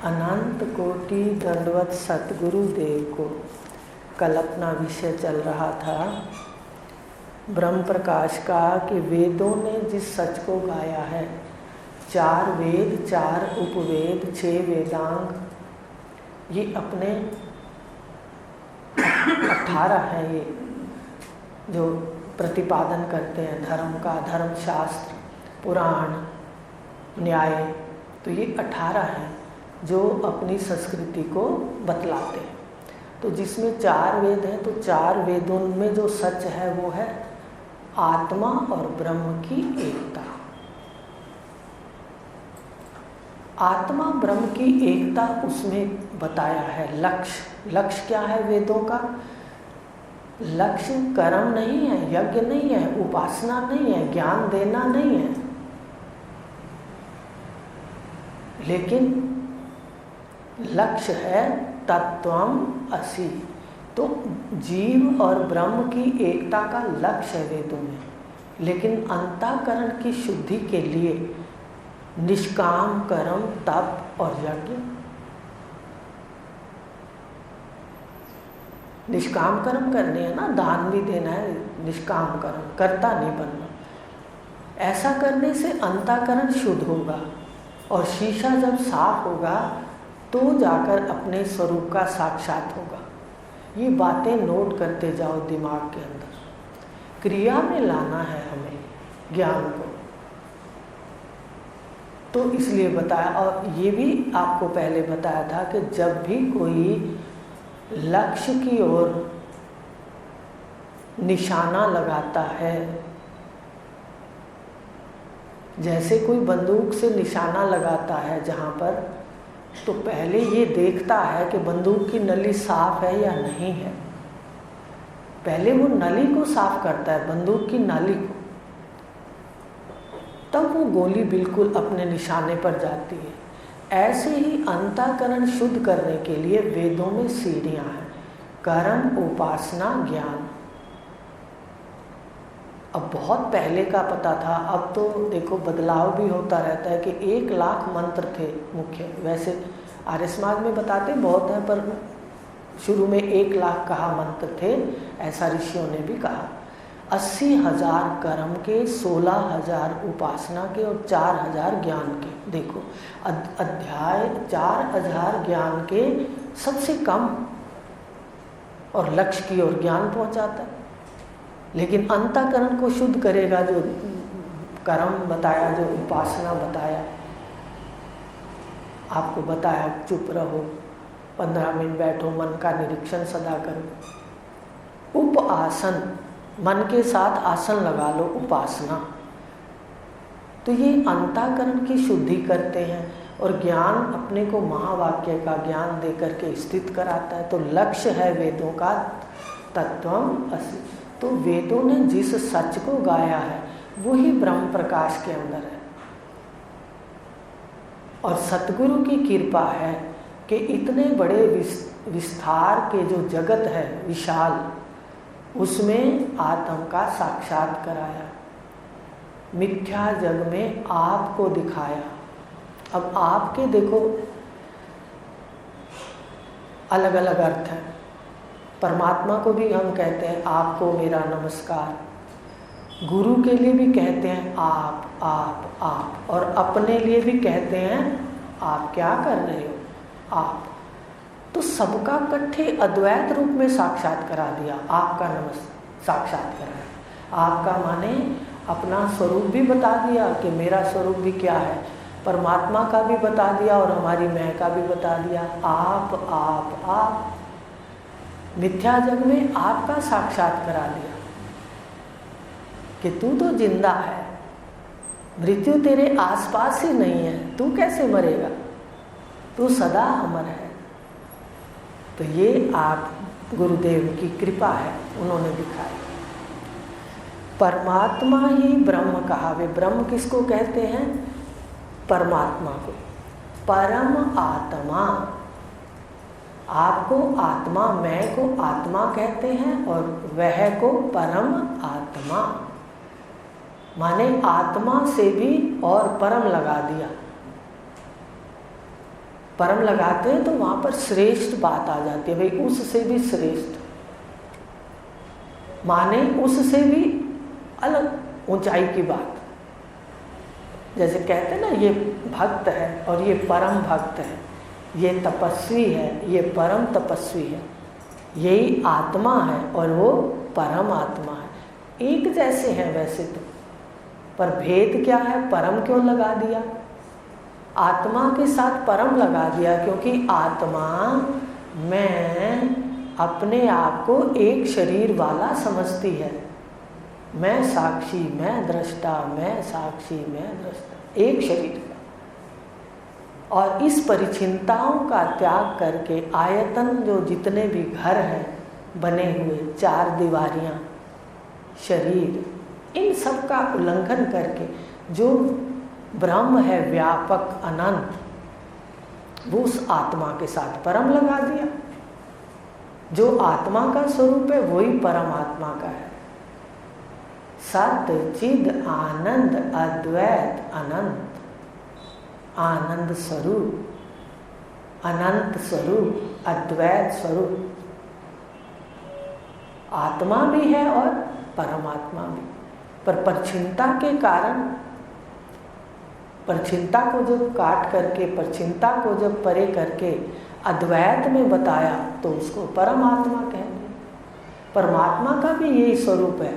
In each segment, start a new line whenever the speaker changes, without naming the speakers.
अनंत कोटि दंडवत सतगुरु देव को। कल अपना विषय चल रहा था ब्रह्म प्रकाश का कि वेदों ने जिस सच को गाया है, 4 वेद, 4 उपवेद, 6 वेदांग, ये अपने 18 हैं ये जो प्रतिपादन करते हैं धर्म का, धर्मशास्त्र, पुराण, न्याय, तो ये 18 हैं जो अपनी संस्कृति को बतलाते हैं। तो जिसमें 4 वेद हैं, तो 4 वेदों में जो सच है वो है आत्मा और ब्रह्म की एकता। आत्मा ब्रह्म की एकता उसमें बताया है। लक्ष्य क्या है वेदों का? लक्ष्य कर्म नहीं है, यज्ञ नहीं है, उपासना नहीं है, ज्ञान देना नहीं है, लेकिन लक्ष्य है तत्वम असि। तो जीव और ब्रह्म की एकता का लक्ष्य है वेदों में। लेकिन अंतःकरण की शुद्धि के लिए निष्काम कर्म, तप और यज्ञ। निष्काम कर्म करने हैं ना, दान भी देना है, निष्काम कर्म, कर्ता नहीं बनना। ऐसा करने से अंतःकरण शुद्ध होगा और शीशा जब साफ होगा तो जाकर अपने स्वरूप का साक्षात होगा। ये बातें नोट करते जाओ दिमाग के अंदर। क्रिया में लाना है हमें ज्ञान को, तो इसलिए बताया। और ये भी आपको पहले बताया था कि जब भी कोई लक्ष्य की ओर निशाना लगाता है, जैसे कोई बंदूक से निशाना लगाता है जहाँ पर, तो पहले ये देखता है कि बंदूक की नली साफ है या नहीं है। पहले वो नली को साफ करता है, बंदूक की नाली को, तब वो गोली बिल्कुल अपने निशाने पर जाती है। ऐसे ही अंतःकरण शुद्ध करने के लिए वेदों में सीढ़ियाँ हैं: कर्म, उपासना, ज्ञान। अब बहुत पहले का पता था, अब तो देखो बदलाव भी होता रहता है कि 1 लाख मंत्र थे मुख्य। वैसे आर्य समाज में बताते बहुत हैं, पर शुरू में 1 लाख कहा मंत्र थे, ऐसा ऋषियों ने भी कहा। 80,000 कर्म के, 16,000 उपासना के और 4,000 ज्ञान के। देखो अध्याय 4,000 ज्ञान के सबसे कम और लक्ष्य की ओर ज्ञान पहुंचाता है। लेकिन अंतःकरण को शुद्ध करेगा जो कर्म बताया, जो उपासना बताया, आपको बताया चुप रहो, 15 मिनट बैठो, मन का निरीक्षण सदा करो। उपासन, मन के साथ आसन लगा लो, उपासना। तो ये अंतःकरण की शुद्धि करते हैं और ज्ञान अपने को महावाक्य का ज्ञान देकर के स्थित कराता है। तो लक्ष्य है वेदों का तत्वम असि। तो वेदों ने जिस सच को गाया है वही ब्रह्म प्रकाश के अंदर है। और सतगुरु की कृपा है कि इतने बड़े विस्तार के जो जगत है विशाल, उसमें आत्म का साक्षात कराया, मिथ्या जग में आपको दिखाया। अब आपके देखो अलग अलग अर्थ हैं। परमात्मा को भी हम कहते हैं आपको मेरा नमस्कार, गुरु के लिए भी कहते हैं आप, और अपने लिए भी कहते हैं आप क्या कर रहे हो, आप। तो सबका इकट्ठे अद्वैत रूप में साक्षात करा दिया, आपका साक्षात करा। आपका माने अपना स्वरूप भी बता दिया कि मेरा स्वरूप भी क्या है, परमात्मा का भी बता दिया और हमारी मैं का भी बता दिया। आप मिथ्या जग में आपका साक्षात करा दिया कि तू तो जिंदा है, मृत्यु तेरे आसपास ही नहीं है, तू कैसे मरेगा, तू सदा अमर है। तो ये आप गुरुदेव की कृपा है, उन्होंने दिखाया। परमात्मा ही ब्रह्म कहा। वे ब्रह्म किसको कहते हैं? परमात्मा को। परम आत्मा, आपको आत्मा, मैं को आत्मा कहते हैं और वह को परम आत्मा। माने आत्मा से भी और परम लगा दिया। परम लगाते हैं तो वहाँ पर श्रेष्ठ बात आ जाती है, भाई उससे भी श्रेष्ठ, माने उससे भी अलग ऊंचाई की बात। जैसे कहते हैं ना, ये भक्त है और ये परम भक्त है, ये तपस्वी है, ये परम तपस्वी है, यही आत्मा है और वो परम आत्मा है। एक जैसे हैं वैसे तो, पर भेद क्या है? परम क्यों लगा दिया? आत्मा के साथ परम लगा दिया क्योंकि आत्मा मैं अपने आप को एक शरीर वाला समझती है। मैं साक्षी, मैं दृष्टा, मैं साक्षी, मैं दृष्टा, एक शरीर का। और इस परिचिनताओं का त्याग करके आयतन जो जितने भी घर हैं बने हुए, चार दीवारियां, शरीर, इन सब का उल्लंघन करके जो ब्रह्म है व्यापक अनंत, वो उस आत्मा के साथ परम लगा दिया। जो आत्मा का स्वरूप है वही परमात्मा का है। सत्य चिद आनंद अद्वैत अनंत, आनंद स्वरूप, अनंत स्वरूप, अद्वैत स्वरूप, आत्मा भी है और परमात्मा भी। पर परछिनता के कारण, परछिनता को जब काट करके, परछिनता को जब परे करके अद्वैत में बताया तो उसको परमात्मा कह दिया। परमात्मा का भी यही स्वरूप है,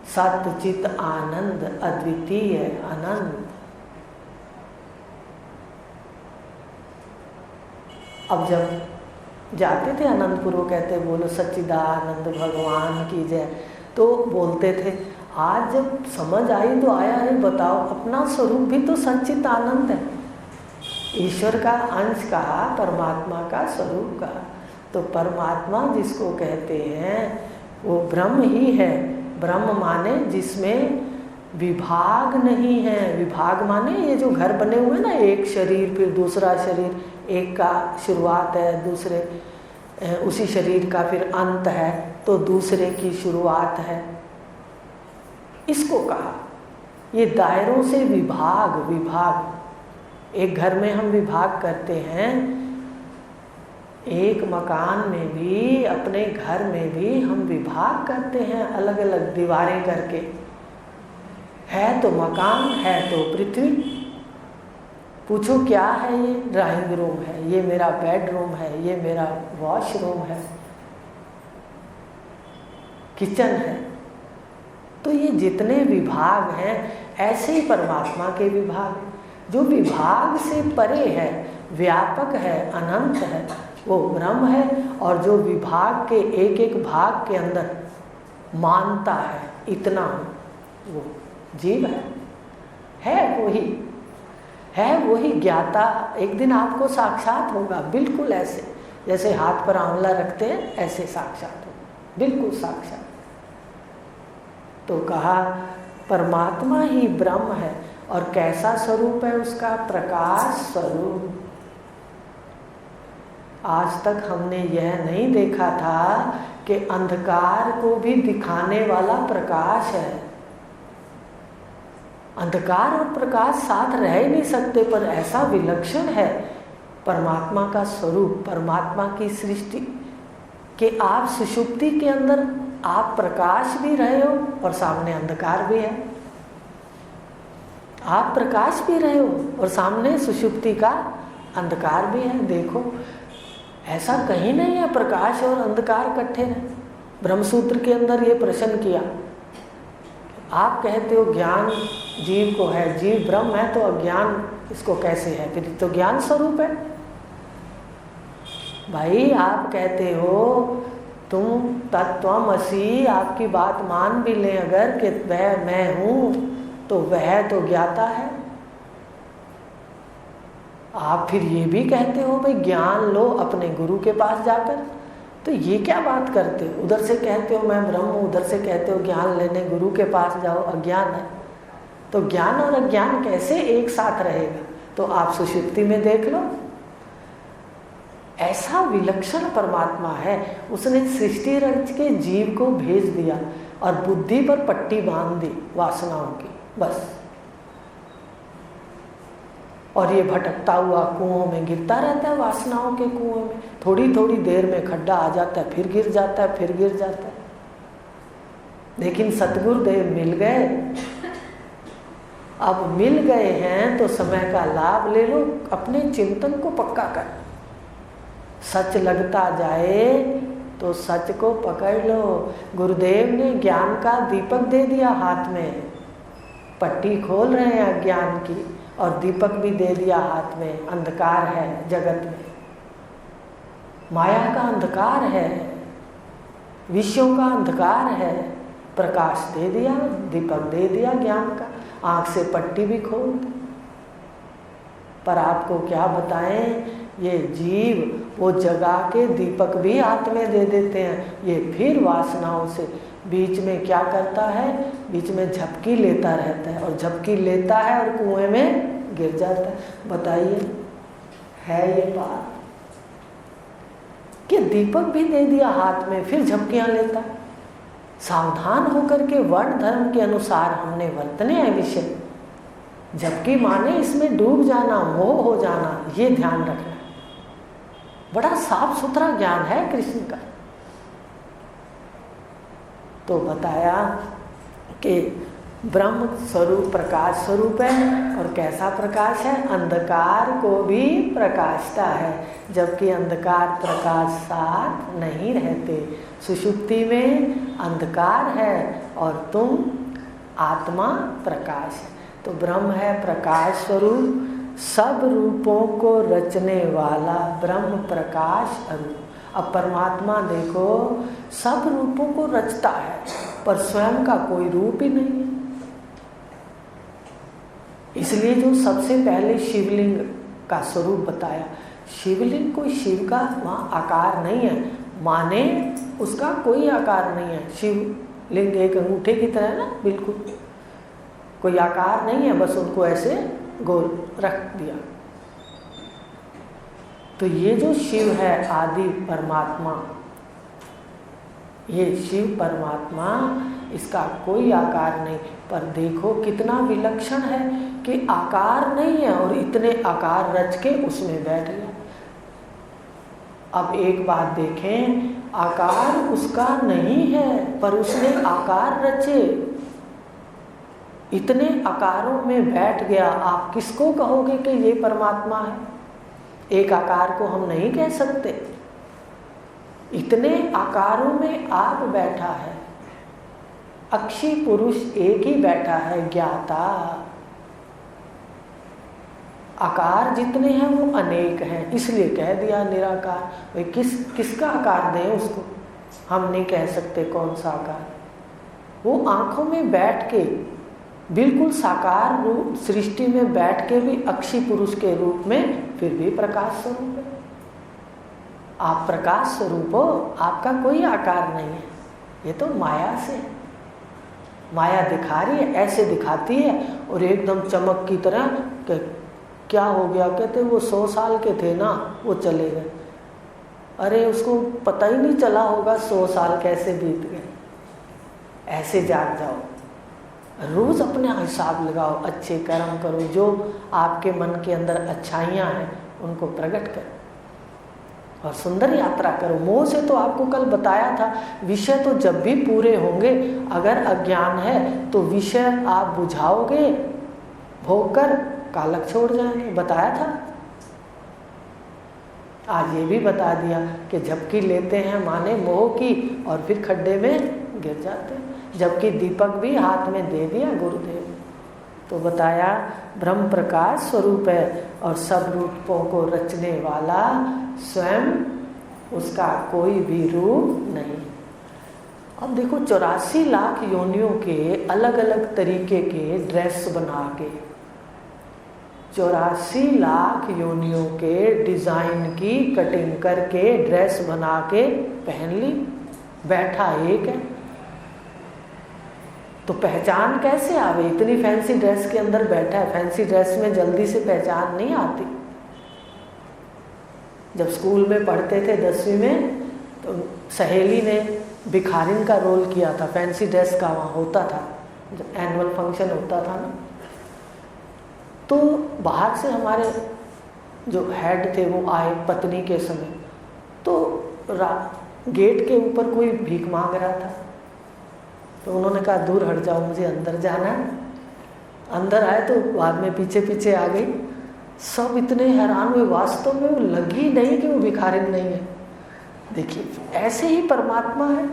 सत्य चित आनंद अद्वितीय अनंत। अब जब जाते थे अनंतपुर, वो कहते बोलो सच्चिदानंद भगवान की जय, तो बोलते थे आज जब समझ आई तो आया है, बताओ अपना स्वरूप भी तो सच्चित आनंद है, ईश्वर का अंश कहा, परमात्मा का स्वरूप कहा। तो परमात्मा जिसको कहते हैं वो ब्रह्म ही है। ब्रह्म माने जिसमें विभाग नहीं है। विभाग माने ये जो घर बने हुए ना, एक शरीर फिर दूसरा शरीर, एक का शुरुआत है, दूसरे उसी शरीर का फिर अंत है, तो दूसरे की शुरुआत है, इसको कहा। ये दायरों से विभाग, विभाग, एक घर में हम विभाग करते हैं, एक मकान में भी, अपने घर में भी हम विभाग करते हैं, अलग अलग दीवारें करके। है तो मकान, है तो पृथ्वी। पूछो क्या है? ये ड्राइंग रूम है, ये मेरा बेडरूम है, ये मेरा वॉशरूम है, किचन है। तो ये जितने विभाग हैं ऐसे ही परमात्मा के विभाग हैं। जो विभाग से परे है, व्यापक है, अनंत है, वो ब्रह्म है। और जो विभाग के एक एक भाग के अंदर मानता है इतना, वो जीव है वही, है वही ज्ञाता। एक दिन आपको साक्षात होगा, बिल्कुल ऐसे जैसे हाथ पर आंवला रखते हैं ऐसे साक्षात होगा, बिल्कुल साक्षात। तो कहा परमात्मा ही ब्रह्म है। और कैसा स्वरूप है उसका? प्रकाश स्वरूप। आज तक हमने यह नहीं देखा था कि अंधकार को भी दिखाने वाला प्रकाश है। अंधकार और प्रकाश साथ रह ही नहीं सकते, पर ऐसा विलक्षण है परमात्मा का स्वरूप, परमात्मा की सृष्टि, कि आप सुषुप्ति के अंदर आप प्रकाश भी रहे हो और सामने अंधकार भी है। आप प्रकाश भी रहे हो और सामने सुषुप्ति का अंधकार भी है। देखो, ऐसा कहीं नहीं है प्रकाश और अंधकार इकट्ठे हैं। ब्रह्मसूत्र के अंदर ये प्रश्न किया, आप कहते हो ज्ञान जीव को है, जीव ब्रह्म है, तो अज्ञान इसको कैसे है? फिर तो ज्ञान स्वरूप है। भाई आप कहते हो तुम तत्त्वमसि, आपकी बात मान भी लें अगर कि वह मैं हूँ, तो वह तो ज्ञाता है। आप फिर ये भी कहते हो भाई ज्ञान लो अपने गुरु के पास जाकर, तो ये क्या बात करते हो? उधर से कहते हो मैं ब्रह्म हूँ, उधर से कहते हो ज्ञान लेने गुरु के पास जाओ, अज्ञान है। तो ज्ञान और अज्ञान कैसे एक साथ रहेगा? तो आप सुषुप्ति में देख लो, ऐसा विलक्षण परमात्मा है। उसने सृष्टि रच के जीव को भेज दिया और बुद्धि पर पट्टी बांध दी वासनाओं की, बस। और ये भटकता हुआ कुओं में गिरता रहता है, वासनाओं के कुओं में। थोड़ी थोड़ी देर में खड्डा आ जाता है, फिर गिर जाता है, फिर गिर जाता है। लेकिन सतगुरुदेव मिल गए, अब मिल गए हैं तो समय का लाभ ले लो, अपने चिंतन को पक्का कर। सच लगता जाए तो सच को पकड़ लो। गुरुदेव ने ज्ञान का दीपक दे दिया हाथ में, पट्टी खोल रहे हैं अज्ञान की, और दीपक भी दे दिया हाथ में। अंधकार है जगत में, माया का अंधकार है, विषयों का अंधकार है। प्रकाश दे दिया, दीपक दे दिया ज्ञान का, आँख से पट्टी भी खोल दी। पर आपको क्या बताएं, ये जीव वो जगा के दीपक भी हाथ में दे देते हैं। ये फिर वासनाओं से बीच में क्या करता है, बीच में झपकी लेता रहता है, और झपकी लेता है और कुएं में गिर जाता है। बताइए, है ये बात कि दीपक भी दे दिया हाथ में, फिर झपकियां लेता है। सावधान होकर के वर्ण धर्म के अनुसार हमने वर्तने हैं विषय, जबकि माने इसमें डूब जाना, मोह हो जाना, ये ध्यान रखना। बड़ा साफ सुथरा ज्ञान है कृष्ण का। तो बताया कि ब्रह्म स्वरूप प्रकाश स्वरूप है, और कैसा प्रकाश है, अंधकार को भी प्रकाशता है, जबकि अंधकार प्रकाश साथ नहीं रहते। सुषुप्ति में अंधकार है और तुम आत्मा प्रकाश है। तो ब्रह्म है प्रकाश स्वरूप, सब रूपों को रचने वाला ब्रह्म प्रकाश अरूप। अब परमात्मा देखो सब रूपों को रचता है, पर स्वयं का कोई रूप ही नहीं है। इसलिए जो सबसे पहले शिवलिंग का स्वरूप बताया, शिवलिंग कोई शिव का वहाँ आकार नहीं है, माने उसका कोई आकार नहीं है। शिवलिंग एक अंगूठे की तरह है ना, बिल्कुल कोई आकार नहीं है, बस उनको ऐसे गोल रख दिया। तो ये जो शिव है आदि परमात्मा, ये शिव परमात्मा, इसका कोई आकार नहीं, पर देखो कितना विलक्षण है कि आकार नहीं है और इतने आकार रच के उसमें बैठ गया। अब एक बात देखें, आकार उसका नहीं है पर उसने आकार रचे, इतने आकारों में बैठ गया। आप किसको कहोगे कि ये परमात्मा है? एक आकार को हम नहीं कह सकते, इतने आकारों में आप बैठा है। अक्षी पुरुष एक ही बैठा है, ज्ञाता। आकार जितने हैं वो अनेक हैं, इसलिए कह दिया निराकार। भाई किसका आकार दें उसको, हम नहीं कह सकते कौन सा आकार। वो आंखों में बैठ के बिल्कुल साकार रूप सृष्टि में बैठ के भी अक्षी पुरुष के रूप में फिर भी प्रकाश स्वरूप है। आप प्रकाश स्वरूप हो, आपका कोई आकार नहीं है। ये तो माया से है, माया दिखा रही है, ऐसे दिखाती है और एकदम चमक की तरह कि क्या हो गया, कहते वो 100 साल के थे ना, वो चले गए। अरे उसको पता ही नहीं चला होगा 100 साल कैसे बीत गए। ऐसे जाग जाओ, रोज अपने हिसाब लगाओ, अच्छे कर्म करो, जो आपके मन के अंदर अच्छाइयाँ हैं उनको प्रकट करो और सुंदर यात्रा करो। मोह से तो आपको कल बताया था, विषय तो जब भी पूरे होंगे, अगर अज्ञान है तो विषय आप बुझाओगे, भोग कर कालक छोड़ जाएंगे, बताया था। आज ये भी बता दिया कि झपकी लेते हैं माने मोह की और फिर खड्डे में गिर जाते हैं, जबकि दीपक भी हाथ में दे दिया गुरुदेव। तो बताया ब्रह्म प्रकाश स्वरूप है और सब रूपों को रचने वाला स्वयं, उसका कोई भी रूप नहीं। अब देखो 84 लाख योनियों के अलग अलग तरीके के ड्रेस बना के, 84 लाख योनियों के डिजाइन की कटिंग करके ड्रेस बना के पहन ली, बैठा एक है। तो पहचान कैसे आवे? इतनी फैंसी ड्रेस के अंदर बैठा है, फैंसी ड्रेस में जल्दी से पहचान नहीं आती। जब स्कूल में पढ़ते थे 10वीं में, तो सहेली ने भिखारिन का रोल किया था, फैंसी ड्रेस का वहाँ होता था, जब एनुअल फंक्शन होता था ना, तो बाहर से हमारे जो हेड थे वो आए पत्नी के समय, तो गेट के ऊपर कोई भीख मांग रहा था। तो उन्होंने कहा दूर हट जाओ, मुझे अंदर जाना है। अंदर आए तो बाद में पीछे पीछे आ गई। सब इतने हैरान हुए, वास्तव में वो लगी नहीं कि वो भिखारिन नहीं है। देखिए ऐसे ही परमात्मा है।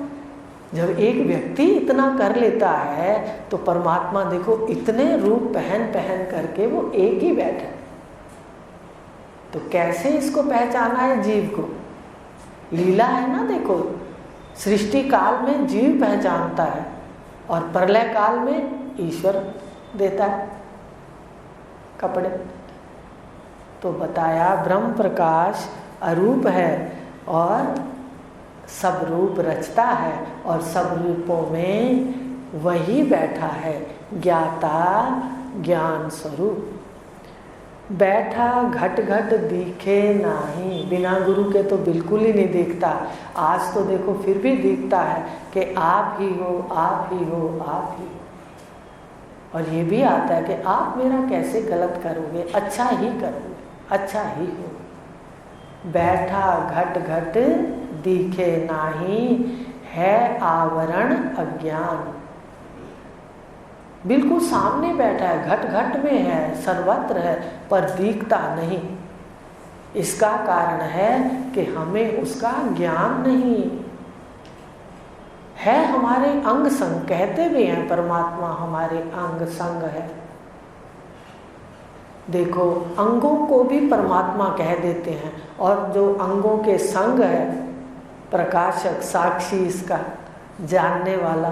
जब एक व्यक्ति इतना कर लेता है तो परमात्मा देखो इतने रूप पहन पहन करके वो एक ही बैठा। तो कैसे इसको पहचाना है जीव को? लीला है ना। देखो सृष्टि काल में जीव पहचानता है और प्रलय काल में ईश्वर देता है कपड़े। तो बताया ब्रह्म प्रकाश अरूप है और सब रूप रचता है और सब रूपों में वही बैठा है, ज्ञाता ज्ञान स्वरूप। बैठा घट घट दिखे नहीं, बिना गुरु के तो बिल्कुल ही नहीं दिखता। आज तो देखो फिर भी दिखता है कि आप ही हो, आप ही हो, आप ही हो। और ये भी आता है कि आप मेरा कैसे गलत करोगे, अच्छा ही करोगे, अच्छा ही हो। बैठा घट घट दिखे नाही, है आवरण अज्ञान। बिल्कुल सामने बैठा है, घट घट में है, सर्वत्र है, पर दिखता नहीं। इसका कारण है कि हमें उसका ज्ञान नहीं है। हमारे अंग संग कहते भी हैं, परमात्मा हमारे अंग संग है। देखो अंगों को भी परमात्मा कह देते हैं, और जो अंगों के संग है, प्रकाशक साक्षी, इसका जानने वाला,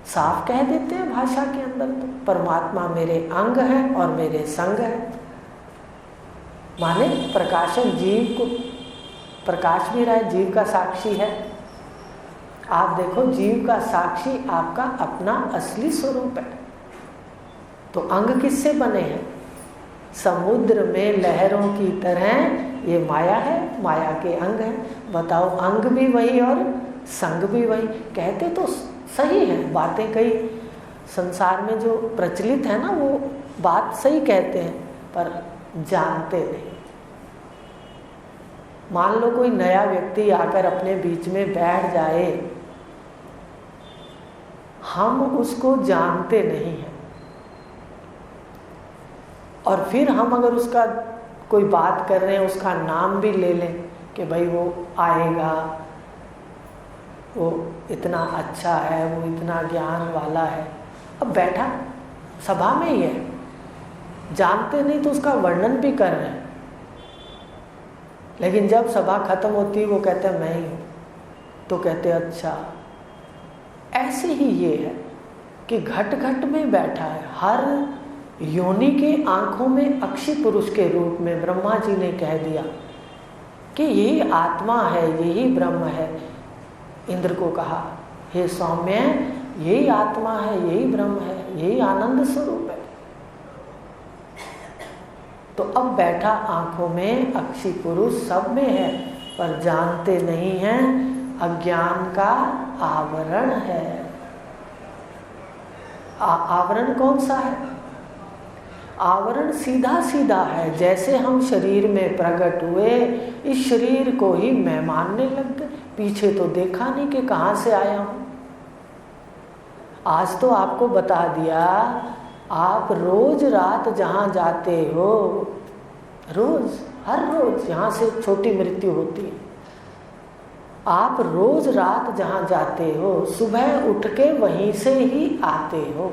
साफ कह देते हैं भाषा के अंदर। तो परमात्मा मेरे अंग है और मेरे संग है। माने प्रकाशक जीव को प्रकाश भी रहा है, जीव का साक्षी है। आप देखो जीव का साक्षी आपका अपना असली स्वरूप है। तो अंग किससे बने हैं? समुद्र में लहरों की तरह ये माया है, माया के अंग हैं। बताओ अंग भी वही और संग भी वही। कहते तो सही है, बातें कई संसार में जो प्रचलित है ना, वो बात सही कहते हैं, पर जानते नहीं। मान लो कोई नया व्यक्ति आकर अपने बीच में बैठ जाए, हम उसको जानते नहीं हैं, और फिर हम अगर उसका कोई बात कर रहे हैं, उसका नाम भी ले लें कि भाई वो आएगा, वो इतना अच्छा है, वो इतना ज्ञान वाला है। अब बैठा सभा में ही है, जानते नहीं तो उसका वर्णन भी कर रहे हैं, लेकिन जब सभा खत्म होती है वो कहते हैं मैं ही हूँ, तो कहते हैं अच्छा। ऐसे ही ये है कि घट घट में बैठा है। हर योनि के आंखों में अक्षी पुरुष के रूप में ब्रह्मा जी ने कह दिया कि यही आत्मा है, यही ब्रह्म है। इंद्र को कहा हे सौम्य, यही आत्मा है, यही ब्रह्म है, यही आनंद स्वरूप है। तो अब बैठा आंखों में अक्षी पुरुष सब में है, पर जानते नहीं हैं, अज्ञान का आवरण है। आवरण कौन सा है? आवरण सीधा सीधा है। जैसे हम शरीर में प्रकट हुए, इस शरीर को ही मैं मानने लग गए, पीछे तो देखा नहीं कि कहाँ से आया हूँ। आज तो आपको बता दिया, आप रोज रात जहाँ जाते हो, रोज हर रोज यहाँ से छोटी मृत्यु होती है, आप रोज रात जहाँ जाते हो, सुबह उठ के वहीं से ही आते हो।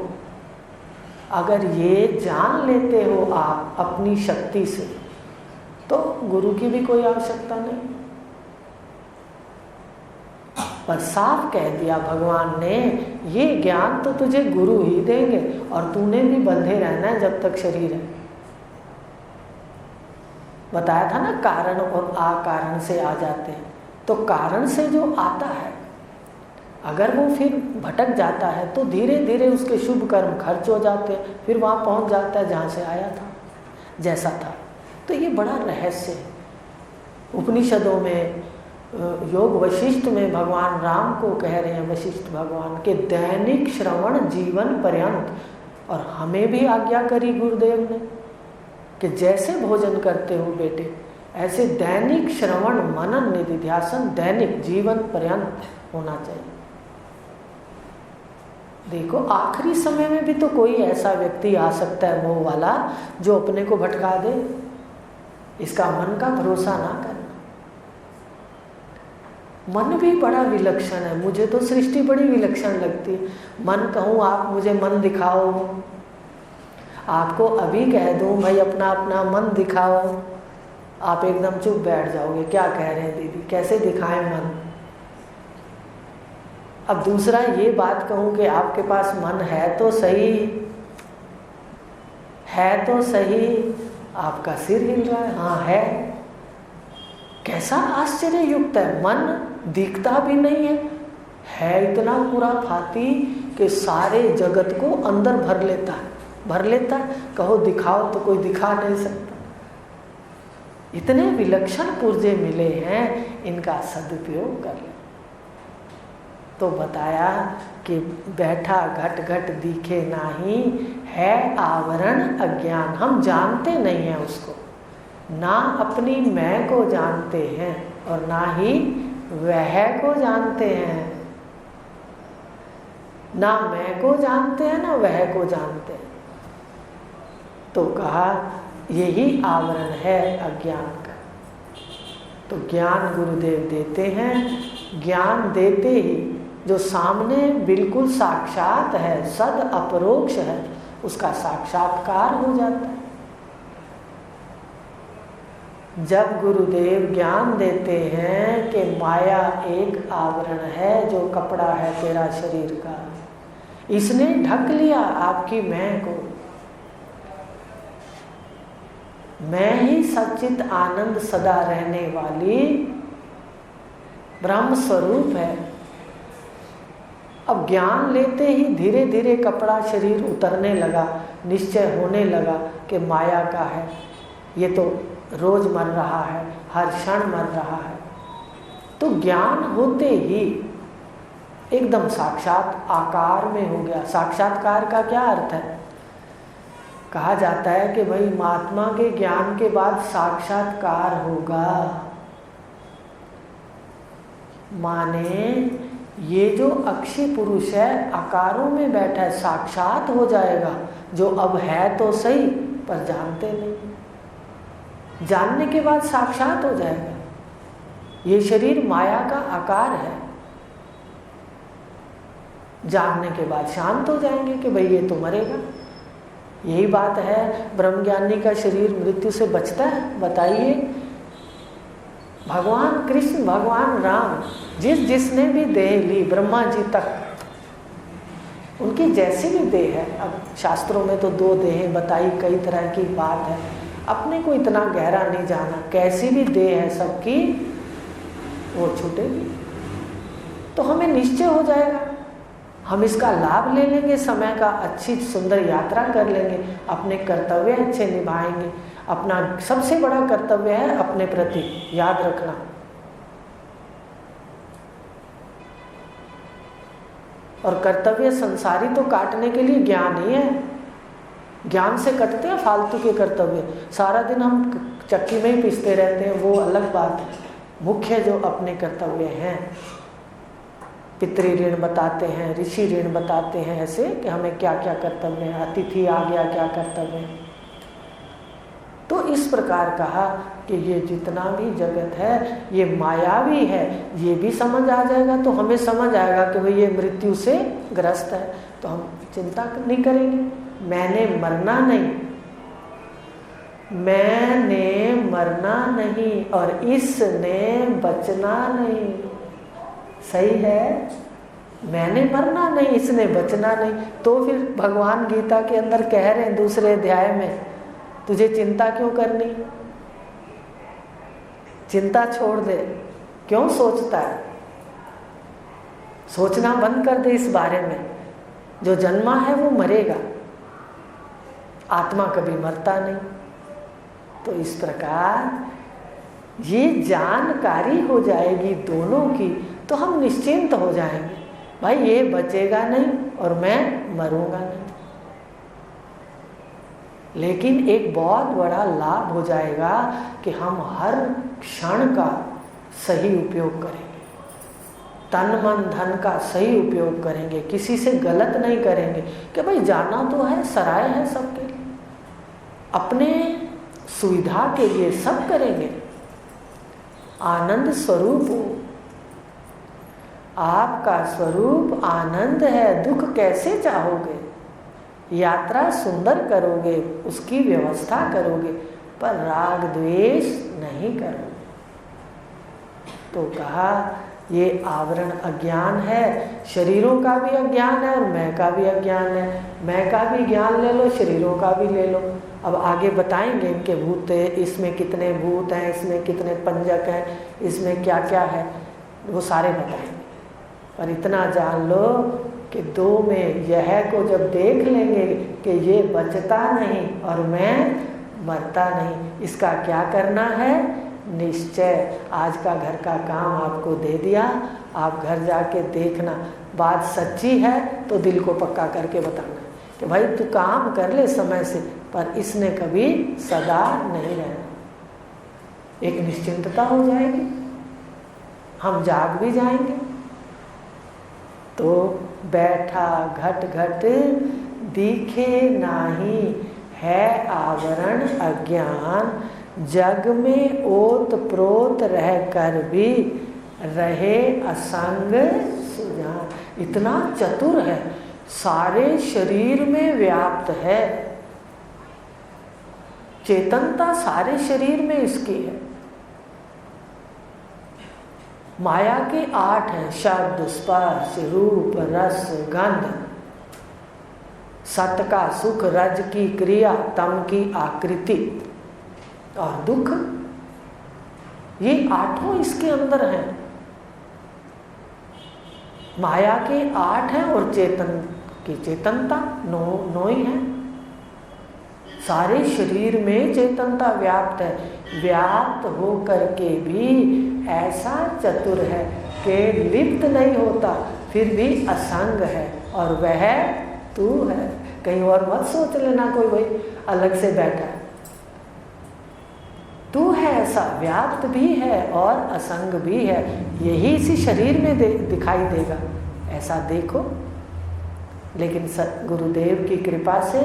अगर ये जान लेते हो आप अपनी शक्ति से, तो गुरु की भी कोई आवश्यकता नहीं। पर साफ कह दिया भगवान ने, ये ज्ञान तो तुझे गुरु ही देंगे, और तूने भी बंधे रहना है जब तक शरीर है। बताया था ना, कारण और अकारण से आ जाते हैं। तो कारण से जो आता है, अगर वो फिर भटक जाता है तो धीरे धीरे उसके शुभ कर्म खर्च हो जाते हैं, फिर वहाँ पहुँच जाता है जहाँ से आया था, जैसा था। तो ये बड़ा रहस्य है। उपनिषदों में, योग वशिष्ठ में भगवान राम को कह रहे हैं, वशिष्ठ भगवान के दैनिक श्रवण जीवन पर्यंत और हमें भी आज्ञा करी गुरुदेव ने कि जैसे भोजन करते हो बेटे, ऐसे दैनिक श्रवण मनन निधिध्यासन दैनिक जीवन पर्यंत होना चाहिए। देखो आखिरी समय में भी तो कोई ऐसा व्यक्ति आ सकता है मोह वाला जो अपने को भटका दे। इसका मन का भरोसा ना करना। मन भी बड़ा विलक्षण है, मुझे तो सृष्टि बड़ी विलक्षण लगती है। मन कहूँ आप मुझे मन दिखाओ, आपको अभी कह दूँ भाई अपना अपना मन दिखाओ, आप एकदम चुप बैठ जाओगे। क्या कह रहे हैं दीदी, कैसे दिखाएं मन? अब दूसरा ये बात कहूँ कि आपके पास मन है तो सही, है तो सही, आपका सिर हिल रहा है, हाँ है। कैसा आश्चर्य युक्त है, मन दिखता भी नहीं है इतना पूरा फाती कि सारे जगत को अंदर भर लेता है। कहो दिखाओ तो कोई दिखा नहीं सकता। इतने विलक्षण पुर्जे मिले हैं, इनका सदुपयोग कर ले। तो बताया कि बैठा घट घट दिखे नाही, है आवरण अज्ञान। हम जानते नहीं हैं उसको, ना अपनी मैं को जानते हैं और ना ही वह को जानते हैं। ना मैं को जानते हैं ना वह को जानते हैं। तो कहा यही आवरण है अज्ञान का। तो ज्ञान गुरुदेव देते हैं। ज्ञान देते ही जो सामने बिल्कुल साक्षात है, सद अपरोक्ष है, उसका साक्षात्कार हो जाता है। जब गुरुदेव ज्ञान देते हैं कि माया एक आवरण है जो कपड़ा है तेरा शरीर का, इसने ढक लिया आपकी मैं को। मैं ही सच्चित आनंद सदा रहने वाली ब्रह्म स्वरूप है। अब ज्ञान लेते ही धीरे धीरे कपड़ा शरीर उतरने लगा, निश्चय होने लगा कि माया का है, ये तो रोज मर रहा है, हर क्षण मर रहा है। तो ज्ञान होते ही एकदम साक्षात आकार में हो गया। साक्षात्कार का क्या अर्थ है? कहा जाता है कि भाई महात्मा के ज्ञान के बाद साक्षात्कार होगा, माने ये जो अक्षय पुरुष है आकारों में बैठा है, साक्षात हो जाएगा। जो अब है तो सही पर जानते नहीं, जानने के बाद साक्षात हो जाएगा। ये शरीर माया का आकार है, जानने के बाद शांत हो जाएंगे कि भाई ये तो मरेगा। यही बात है, ब्रह्मज्ञानी का शरीर मृत्यु से बचता है? बताइए। भगवान कृष्ण, भगवान राम, जिसने भी देह ली, ब्रह्मा जी तक, उनकी जैसी भी देह है। अब शास्त्रों में तो 2 देहें बताई, कई तरह की बात है, अपने को इतना गहरा नहीं जाना। कैसी भी देह है सबकी, वो छूटेगी। तो हमें निश्चय हो जाएगा, हम इसका लाभ ले लेंगे, समय का अच्छी सुंदर यात्रा कर लेंगे, अपने कर्तव्य अच्छे निभाएंगे। अपना सबसे बड़ा कर्तव्य है अपने प्रति, याद रखना। और कर्तव्य संसारी तो काटने के लिए ज्ञान ही है। ज्ञान से कटते हैं फालतू के कर्तव्य। सारा दिन हम चक्की में ही पिसते रहते हैं, वो अलग बात है। मुख्य जो अपने कर्तव्य हैं, पितृ ऋण बताते हैं, ऋषि ऋण बताते हैं, ऐसे कि हमें क्या क्या कर्तव्य है, अतिथि आ गया क्या कर्तव्य है। तो इस प्रकार कहा कि ये जितना भी जगत है ये मायावी है, ये भी समझ आ जाएगा तो हमें समझ आएगा कि भाई ये मृत्यु से ग्रस्त है, तो हम चिंता नहीं करेंगे। मैंने मरना नहीं, मैंने मरना नहीं और इसने बचना नहीं। सही है, मैंने मरना नहीं, इसने बचना नहीं। तो फिर भगवान गीता के अंदर कह रहे हैं दूसरे अध्याय में, तुझे चिंता क्यों करनी, चिंता छोड़ दे। क्यों सोचता है? सोचना बंद कर दे इस बारे में। जो जन्मा है वो मरेगा, आत्मा कभी मरता नहीं। तो इस प्रकार ये जानकारी हो जाएगी दोनों की, तो हम निश्चिंत हो जाएंगे, भाई ये बचेगा नहीं और मैं मरूंगा नहीं। लेकिन एक बहुत बड़ा लाभ हो जाएगा कि हम हर क्षण का सही उपयोग करेंगे, तन मन धन का सही उपयोग करेंगे, किसी से गलत नहीं करेंगे कि भाई जाना तो है, सराय है सबके लिए, अपने सुविधा के लिए सब करेंगे। आनंद स्वरूप हो, आपका स्वरूप आनंद है, दुख कैसे चाहोगे? यात्रा सुंदर करोगे, उसकी व्यवस्था करोगे, पर राग द्वेष नहीं करोगे। तो कहा ये आवरण अज्ञान है, शरीरों का भी अज्ञान है और मैं का भी अज्ञान है। मैं का भी ज्ञान ले लो, शरीरों का भी ले लो। अब आगे बताएंगे इनके भूत, इसमें कितने भूत हैं, इसमें कितने पंजक हैं, इसमें क्या क्या है, वो सारे बताएंगे। पर इतना जान लो कि दो में यह को जब देख लेंगे कि ये बचता नहीं और मैं मरता नहीं, इसका क्या करना है? निश्चय। आज का घर का काम आपको दे दिया, आप घर जाके देखना, बात सच्ची है तो दिल को पक्का करके बताना कि भाई तू काम कर ले समय से, पर इसने कभी सदा नहीं रहना। एक निश्चिंतता हो जाएगी, हम जाग भी जाएंगे। तो बैठा घट घट दिखे नाही, है आवरण अज्ञान, जग में ओत प्रोत रह कर भी रहे असंग सुजान। इतना चतुर है, सारे शरीर में व्याप्त है, चेतनता सारे शरीर में इसकी है। माया के 8 हैं, शब्द स्पर्श रूप रस गंध, सत का सुख, रज की क्रिया, तम की आकृति और दुख। ये 8 इसके अंदर हैं। माया के 8 हैं और चेतन की चेतनता 9 ही है। सारे शरीर में चेतनता व्याप्त है, व्याप्त हो करके भी ऐसा चतुर है कि लिप्त नहीं होता, फिर भी असंग है, और वह तू है। कहीं और मत सोच लेना कोई भाई अलग से बैठा है, तू है ऐसा, व्याप्त भी है और असंग भी है। यही इसी शरीर में दिखाई देगा, ऐसा देखो। लेकिन गुरुदेव की कृपा से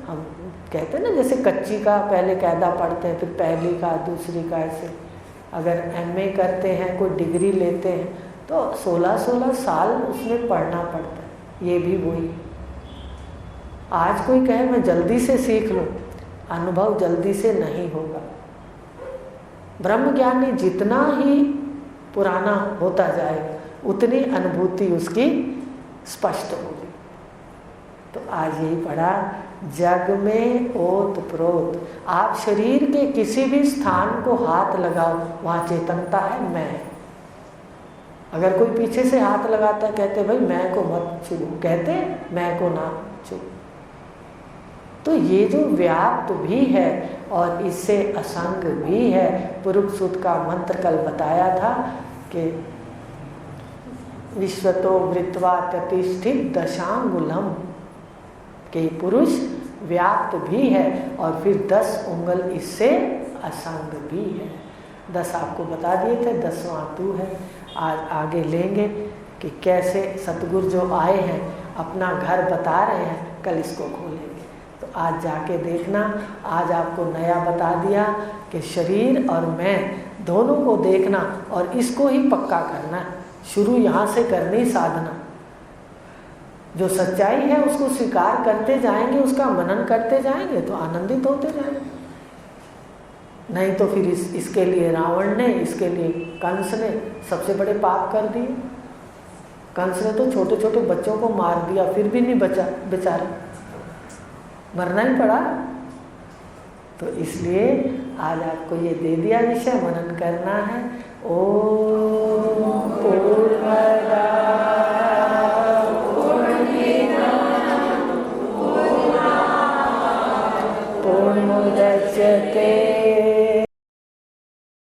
हम कहते हैं ना, जैसे कच्ची का पहले कायदा पढ़ते हैं, फिर पहली का, दूसरी का, ऐसे अगर MA करते हैं, कोई डिग्री लेते हैं तो 16-16 साल उसमें पढ़ना पड़ता है। ये भी वही। आज कोई कहे मैं जल्दी से सीख लूँ, अनुभव जल्दी से नहीं होगा। ब्रह्मज्ञानी जितना ही पुराना होता जाएगा उतनी अनुभूति उसकी स्पष्ट होगी। तो आज यही पढ़ा, जग में ओत प्रोत। आप शरीर के किसी भी स्थान को हाथ लगाओ, वहाँ चेतनता है, मैं। अगर कोई पीछे से हाथ लगाता है, कहते भाई मैं को मत छू, कहते मैं को ना छू। तो ये जो व्याप्त भी है और इससे असंग भी है। पुरुष सूक्त का मंत्र कल बताया था कि विश्वतो वृत्वा प्रतिष्ठित दशांगुलम, के पुरुष व्याप्त भी है और फिर 10 उंगल इससे असंग भी है। 10 आपको बता दिए थे, 10वां तू है। आज आगे लेंगे कि कैसे सतगुरु जो आए हैं अपना घर बता रहे हैं, कल इसको खोलेंगे। तो आज जाके देखना, आज आपको नया बता दिया कि शरीर और मैं दोनों को देखना और इसको ही पक्का करना। शुरू यहाँ से करनी साधना। जो सच्चाई है उसको स्वीकार करते जाएंगे, उसका मनन करते जाएंगे तो आनंदित होते जाएंगे। नहीं तो फिर इसके लिए रावण ने, इसके लिए कंस ने सबसे बड़े पाप कर दिए। कंस ने तो छोटे छोटे बच्चों को मार दिया, फिर भी नहीं बचा, बेचारा मरना ही पड़ा। तो इसलिए आज आपको ये दे दिया विषय, मनन करना है। ओम पूर्णमद